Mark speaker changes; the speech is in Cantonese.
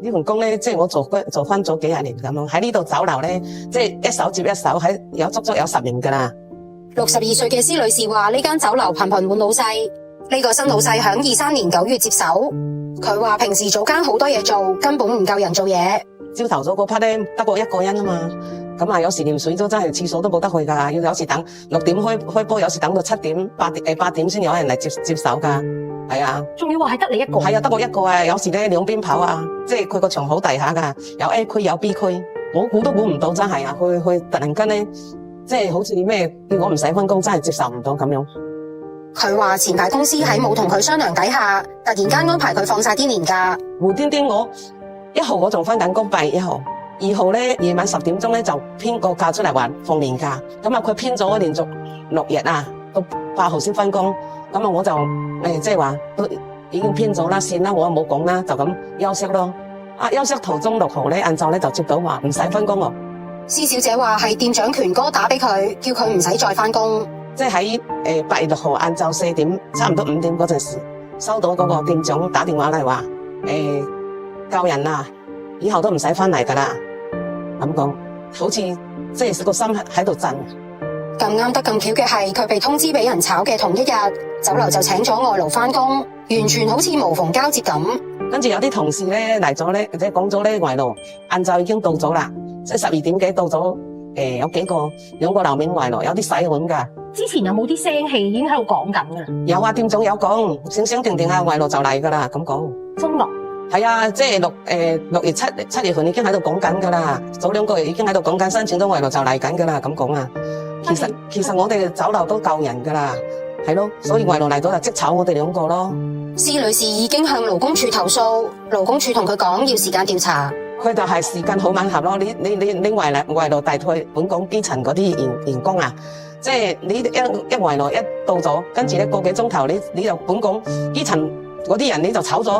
Speaker 1: 呢份工咧，即係我做翻咗幾廿年咁咯。喺呢度酒樓咧，即係一手接一手，有足足有10年噶啦。
Speaker 2: 62歲嘅施女士話：呢間酒樓頻頻換老細，呢個新老細響23年9月接手。佢話平時早間好多嘢做，根本唔夠人做嘢。
Speaker 1: 朝頭早嗰 part 咧得我一個人啊嘛，咁啊有時連水都真係廁所都冇得去噶，有時等6點開波，有時等到7點8點先有人嚟接手噶。係啊，
Speaker 2: 仲要話係得你一個？
Speaker 1: 係啊，得我一個啊。有時咧兩邊跑啊，即係佢個場好大下噶，有 A 區有 B 區，我估都估唔到真係啊！佢突然間咧，即係好似咩叫我唔使分工，真係接受唔到咁樣。
Speaker 2: 佢話前排公司喺冇同佢商量底下，突然間安排佢放晒啲年假。
Speaker 1: 無端端我1號我仲翻緊工8月1號，2號咧夜晚10點鐘咧就編個假出嚟話放年假，咁啊佢編咗連續6日啊，到8號先翻工。咁啊，我就即係話都已經編咗啦，算啦，我冇講啦，就咁休息咯。休息途中6號咧，晏晝咧就接到話唔使翻工喎。
Speaker 2: 施小姐話係店長權哥打俾佢，叫佢唔使再翻工。
Speaker 1: 即係喺8月6號晏晝4點，差唔多5點嗰陣時，收到嗰個店長打電話嚟話救人啊，以後都唔使翻嚟噶啦。咁講，好似即係個心喺度震。
Speaker 2: 咁啱得咁巧嘅係，佢被通知俾人炒嘅同一日，酒樓就請咗外勞翻工，完全好似無縫交接咁。
Speaker 1: 跟住有啲同事咧嚟咗咧，或者講咗咧外勞晏晝已經到咗啦，即係12點幾到咗。有2個樓面外勞，有啲洗碗噶。
Speaker 2: 之前有冇啲聲氣已經喺度講緊噶？
Speaker 1: 有啊，店總有講，醒醒定定啊，外勞就嚟噶啦，咁講。
Speaker 2: 中樂
Speaker 1: 係啊，即係6月7月份已經喺度講緊噶啦，早2個月已經喺度講緊申請到外勞就嚟緊噶啦，咁講啊。其實我哋酒樓都夠人噶啦，係咯，所以外勞嚟到就即炒我哋2個咯。
Speaker 2: 施女士已經向勞工處投訴，勞工處同佢講要時間調查。
Speaker 1: 佢就係時間好吻合咯，你外勞代替本港基層嗰啲員工啊，即係你一外勞一到咗，跟住咧個幾鐘頭你就本港基層嗰啲人你就炒咗。